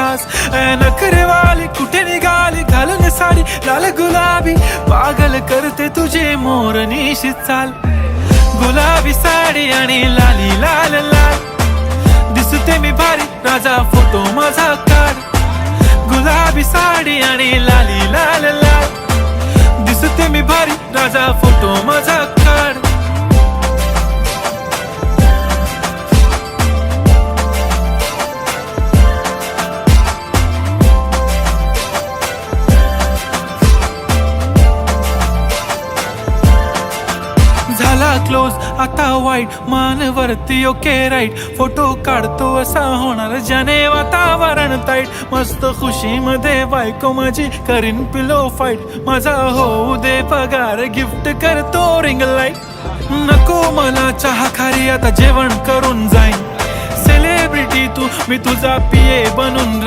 खास नखरेवाली कुठे निघाली घालून साडी लाल गुलाबी पागल करते तुझे मोरनीशी चाल गुलाबी साडी आणि लाली लाल लाल दिसते मी भारी राजा फोटो माझा काढ गुलाबी साडी आणि लाली लाल लाल दिसते मी भारी राजा फोटो माझा काढ झाला क्लोज आता वाईट मानवरती ओके राईट फोटो काढतो असा होणार ज्याने वातावरण ताईट मस्त खुशी मध्ये बायको माझी करीन पिलो फाईट माझा होऊ दे पगार गिफ्ट करतो रिंग लाईट नको मला चहा खारी आता जेवण करून जाईन सेलिब्रिटी तू मी तुझा पिये बनून